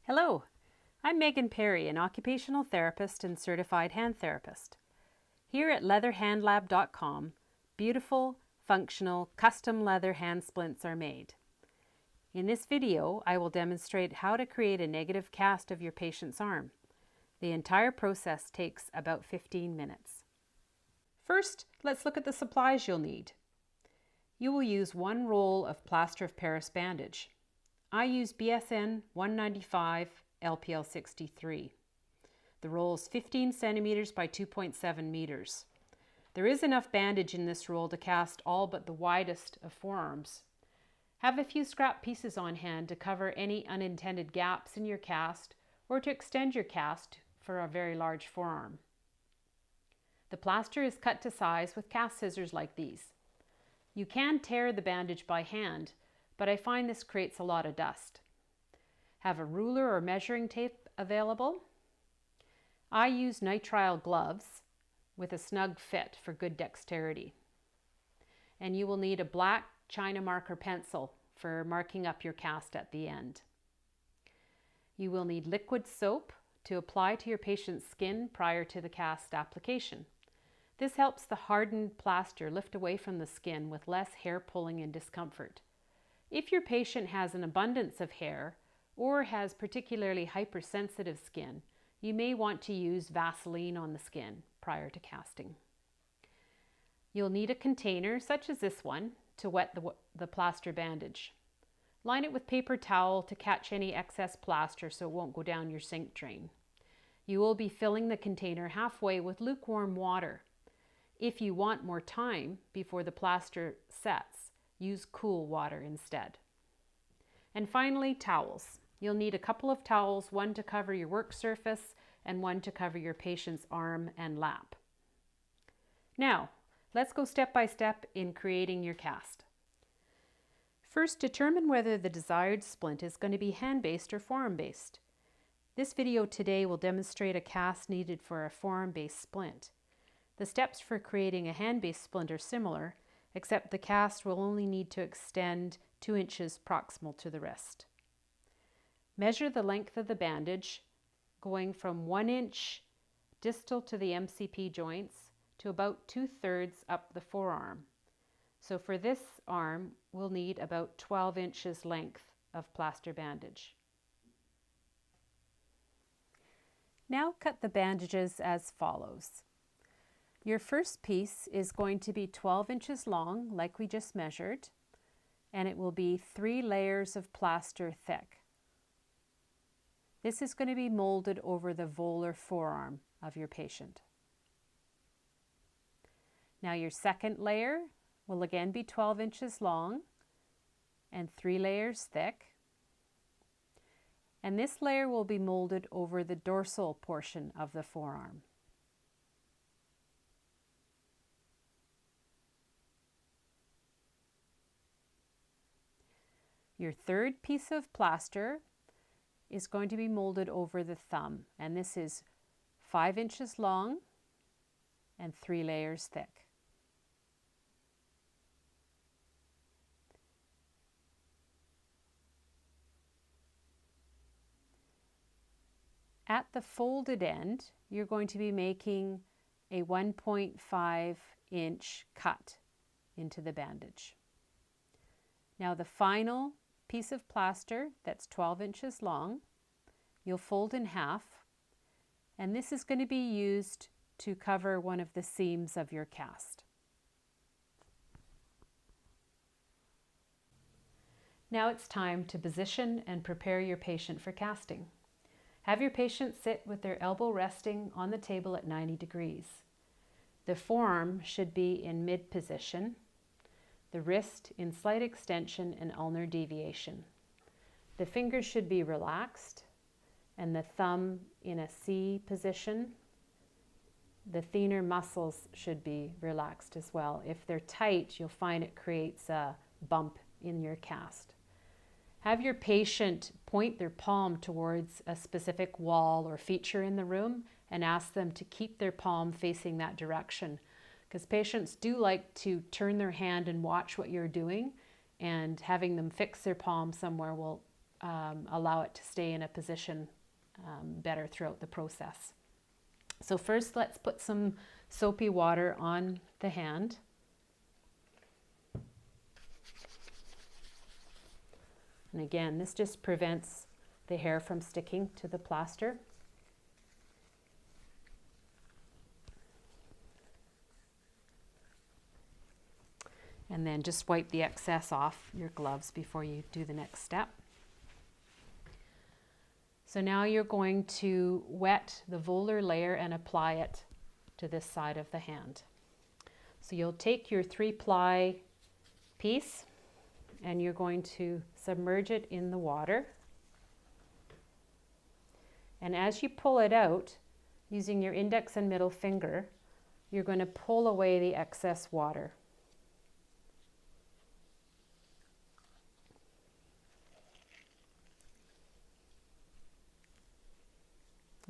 Hello, I'm Megan Perry, an occupational therapist and certified hand therapist. Here at LeatherHandLab.com, beautiful, functional, custom leather hand splints are made. In this video, I will demonstrate how to create a negative cast of your patient's arm. The entire process takes about 15 minutes. First, let's look at the supplies you'll need. You will use 1 roll of plaster of Paris bandage. I use BSN 195 LPL 63. The roll is 15 centimeters by 2.7 meters. There is enough bandage in this roll to cast all but the widest of forearms. Have a few scrap pieces on hand to cover any unintended gaps in your cast or to extend your cast for a very large forearm. The plaster is cut to size with cast scissors like these. You can tear the bandage by hand, but I find this creates a lot of dust. Have a ruler or measuring tape available. I use nitrile gloves with a snug fit for good dexterity. And you will need a black China marker pencil for marking up your cast at the end. You will need liquid soap to apply to your patient's skin prior to the cast application. This helps the hardened plaster lift away from the skin with less hair pulling and discomfort. If your patient has an abundance of hair or has particularly hypersensitive skin, you may want to use Vaseline on the skin prior to casting. You'll need a container, such as this one, to wet the plaster bandage. Line it with paper towel to catch any excess plaster so it won't go down your sink drain. You will be filling the container halfway with lukewarm water. If you want more time before the plaster sets, use cool water instead. And finally, towels. You'll need a couple of towels, one to cover your work surface and one to cover your patient's arm and lap. Now, let's go step by step in creating your cast. First, determine whether the desired splint is going to be hand-based or forearm-based. This video today will demonstrate a cast needed for a forearm-based splint. The steps for creating a hand-based splint are similar, except the cast will only need to extend 2 inches proximal to the wrist. Measure the length of the bandage, going from 1 inch distal to the MCP joints to about 2/3 up the forearm. So for this arm, we'll need about 12 inches length of plaster bandage. Now cut the bandages as follows. Your first piece is going to be 12 inches long, like we just measured, and it will be 3 layers of plaster thick. This is going to be molded over the volar forearm of your patient. Now your second layer will again be 12 inches long and 3 layers thick. And this layer will be molded over the dorsal portion of the forearm. Your third piece of plaster is going to be molded over the thumb, and this is 5 inches long and 3 layers thick. At the folded end, you're going to be making a 1.5 inch cut into the bandage. Now the final piece of plaster that's 12 inches long, you'll fold in half, and this is going to be used to cover one of the seams of your cast. Now it's time to position and prepare your patient for casting. Have your patient sit with their elbow resting on the table at 90 degrees. The forearm should be in mid position, the wrist in slight extension and ulnar deviation. The fingers should be relaxed and the thumb in a C position. The thenar muscles should be relaxed as well. If they're tight, you'll find it creates a bump in your cast. Have your patient point their palm towards a specific wall or feature in the room and ask them to keep their palm facing that direction, because patients do like to turn their hand and watch what you're doing, and having them fix their palm somewhere will allow it to stay in a position better throughout the process. So first, let's put some soapy water on the hand. And again, this just prevents the hair from sticking to the plaster. And then just wipe the excess off your gloves before you do the next step. So now you're going to wet the volar layer and apply it to this side of the hand. So you'll take your 3-ply piece and you're going to submerge it in the water. And as you pull it out, using your index and middle finger, you're going to pull away the excess water.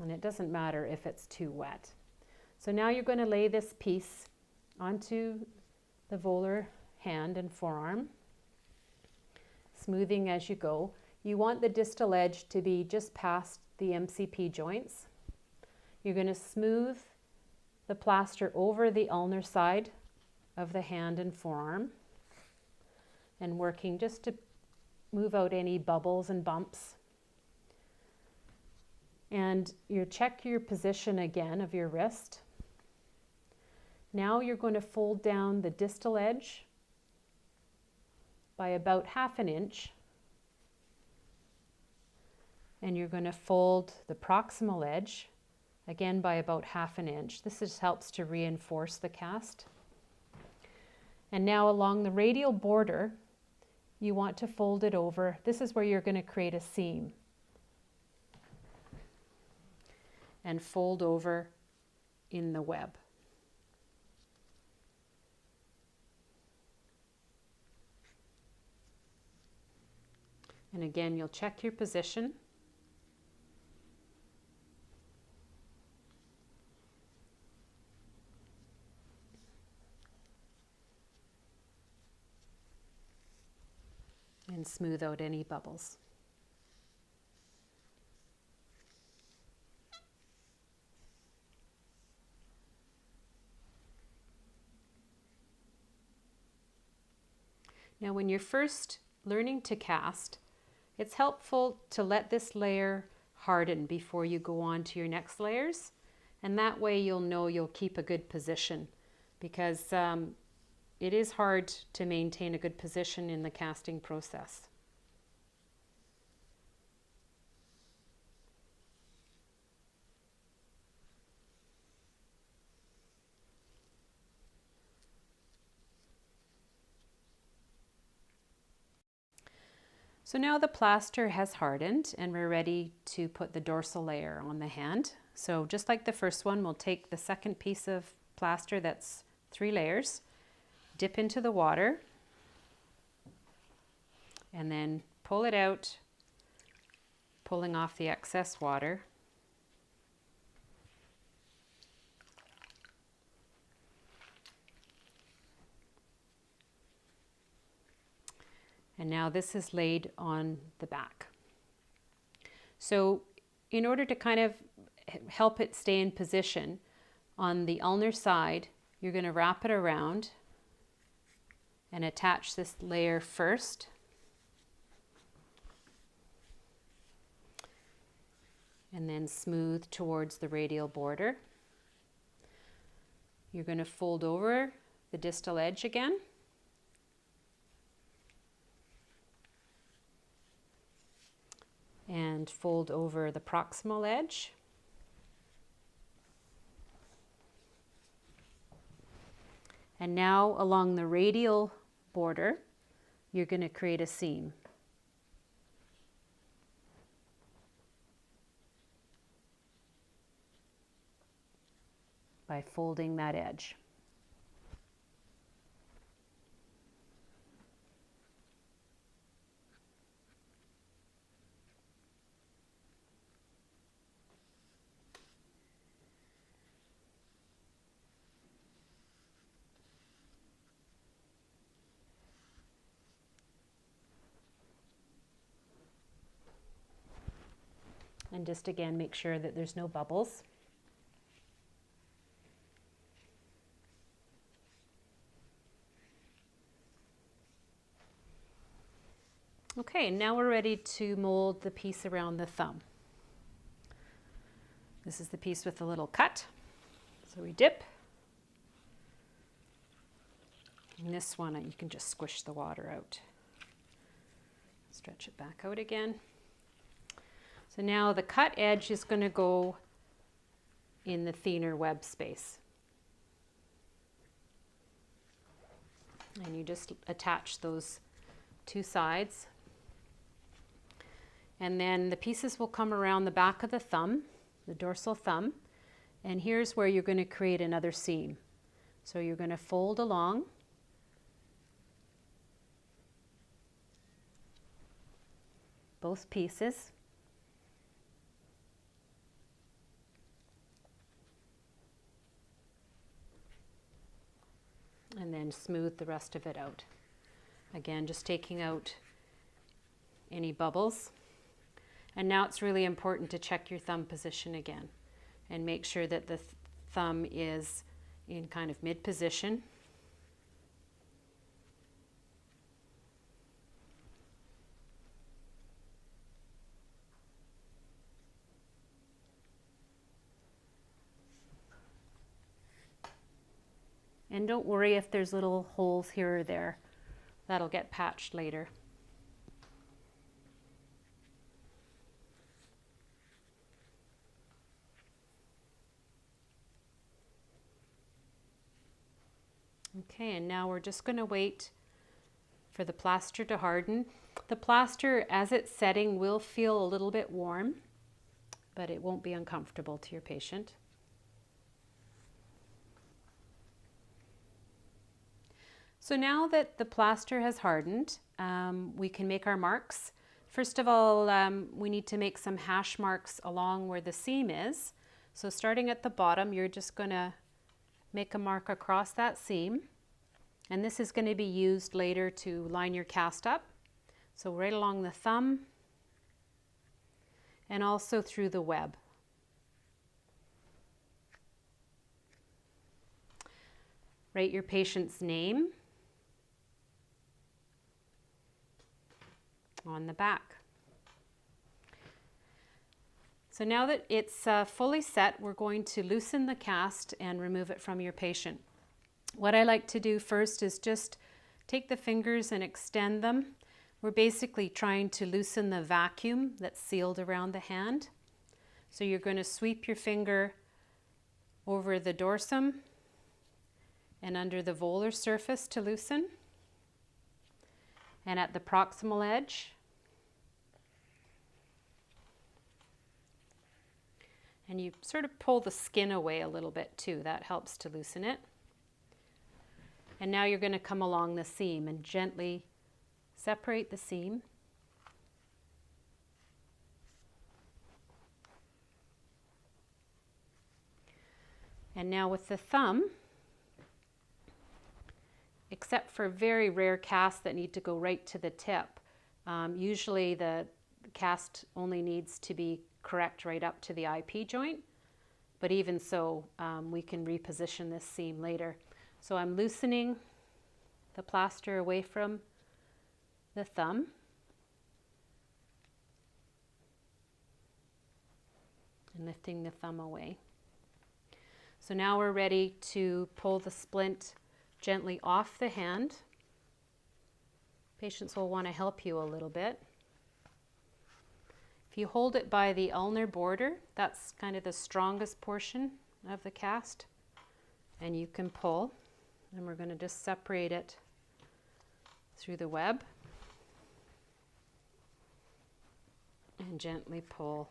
And it doesn't matter if it's too wet. So now you're going to lay this piece onto the volar hand and forearm, smoothing as you go. You want the distal edge to be just past the MCP joints. You're going to smooth the plaster over the ulnar side of the hand and forearm, and working just to move out any bubbles and bumps. And you check your position again of your wrist. Now you're going to fold down the distal edge by about 1/2 inch. And you're going to fold the proximal edge again by about 1/2 inch. This just helps to reinforce the cast. And now along the radial border, you want to fold it over. This is where you're going to create a seam. And fold over in the web. And again, you'll check your position. And smooth out any bubbles. Now, when you're first learning to cast, it's helpful to let this layer harden before you go on to your next layers. And that way you'll know you'll keep a good position, because it is hard to maintain a good position in the casting process. So now the plaster has hardened and we're ready to put the dorsal layer on the hand. So just like the first one, we'll take the second piece of plaster that's 3 layers, dip into the water, and then pull it out, pulling off the excess water. And now this is laid on the back. So in order to kind of help it stay in position, on the ulnar side, you're going to wrap it around and attach this layer first. And then smooth towards the radial border. You're going to fold over the distal edge again. And fold over the proximal edge. And now along the radial border, you're going to create a seam. By folding that edge. And just again, make sure that there's no bubbles. Okay, now we're ready to mold the piece around the thumb. This is the piece with the little cut. So we dip. And this one, you can just squish the water out. Stretch it back out again. So now the cut edge is going to go in the thinner web space. And you just attach those two sides. And then the pieces will come around the back of the thumb, the dorsal thumb. And here's where you're going to create another seam. So you're going to fold along. Both pieces. And then smooth the rest of it out. Again, just taking out any bubbles. And now it's really important to check your thumb position again and make sure that the thumb is in kind of mid position. And don't worry if there's little holes here or there. That'll get patched later. Okay, and now we're just going to wait for the plaster to harden. The plaster, as it's setting, will feel a little bit warm, but it won't be uncomfortable to your patient. So now that the plaster has hardened, we can make our marks. First of all, we need to make some hash marks along where the seam is. So starting at the bottom, you're just going to make a mark across that seam. And this is going to be used later to line your cast up. So right along the thumb and also through the web. Write your patient's name on the back. So now that it's fully set, we're going to loosen the cast and remove it from your patient. What I like to do first is just take the fingers and extend them. We're basically trying to loosen the vacuum that's sealed around the hand. So you're going to sweep your finger over the dorsum and under the volar surface to loosen, and at the proximal edge. And you sort of pull the skin away a little bit too. That helps to loosen it. And now you're going to come along the seam and gently separate the seam. And now with the thumb, except for very rare casts that need to go right to the tip, usually the cast only needs to be correct right up to the IP joint, but even so, we can reposition this seam later. So I'm loosening the plaster away from the thumb. And lifting the thumb away. So now we're ready to pull the splint gently off the hand. Patients will want to help you a little bit. If you hold it by the ulnar border, that's kind of the strongest portion of the cast, and you can pull. And we're going to just separate it through the web and gently pull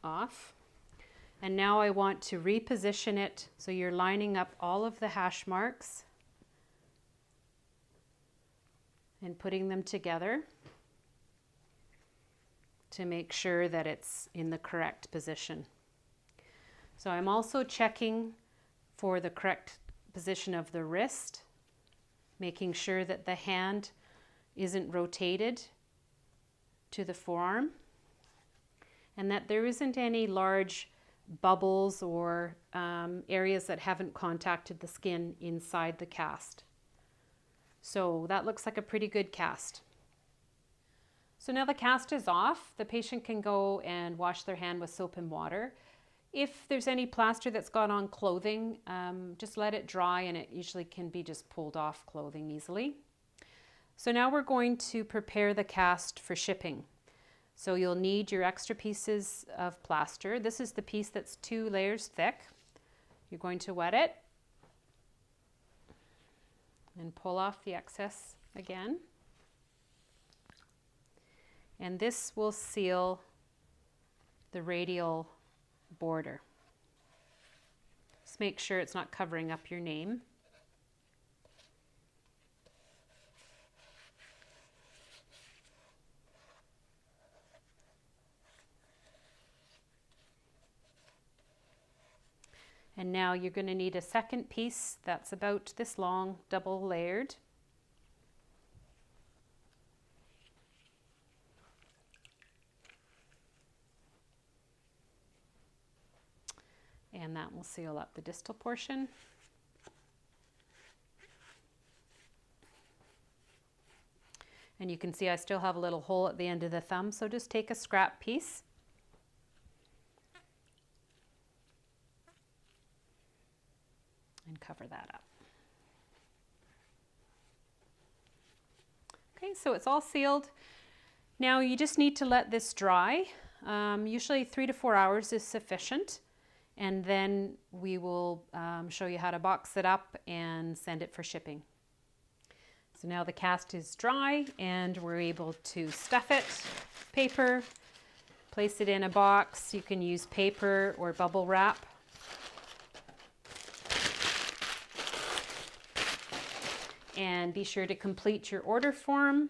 off. And now I want to reposition it so you're lining up all of the hash marks and putting them together to make sure that it's in the correct position. So I'm also checking for the correct position of the wrist, making sure that the hand isn't rotated to the forearm. and that there isn't any large bubbles or areas that haven't contacted the skin inside the cast. So that looks like a pretty good cast. So now the cast is off. The patient can go and wash their hand with soap and water. If there's any plaster that's got on clothing, just let it dry, and it usually can be just pulled off clothing easily. So now we're going to prepare the cast for shipping. So you'll need your extra pieces of plaster. This is the piece that's 2 layers thick. You're going to wet it and pull off the excess again. And this will seal the radial border. Just make sure it's not covering up your name. And now you're going to need a second piece that's about this long, double layered. And that will seal up the distal portion. And you can see I still have a little hole at the end of the thumb, so just take a scrap piece and cover that up. Okay, so it's all sealed. Now you just need to let this dry. Usually 3 to 4 hours is sufficient. And then we will show you how to box it up and send it for shipping. So now the cast is dry and we're able to stuff it, paper, place it in a box. You can use paper or bubble wrap. And be sure to complete your order form.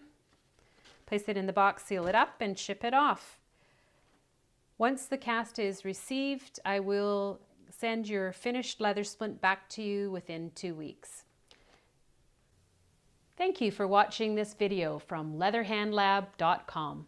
Place it in the box, seal it up, and ship it off. Once the cast is received, I will send your finished leather splint back to you within 2 weeks. Thank you for watching this video from LeatherHandLab.com.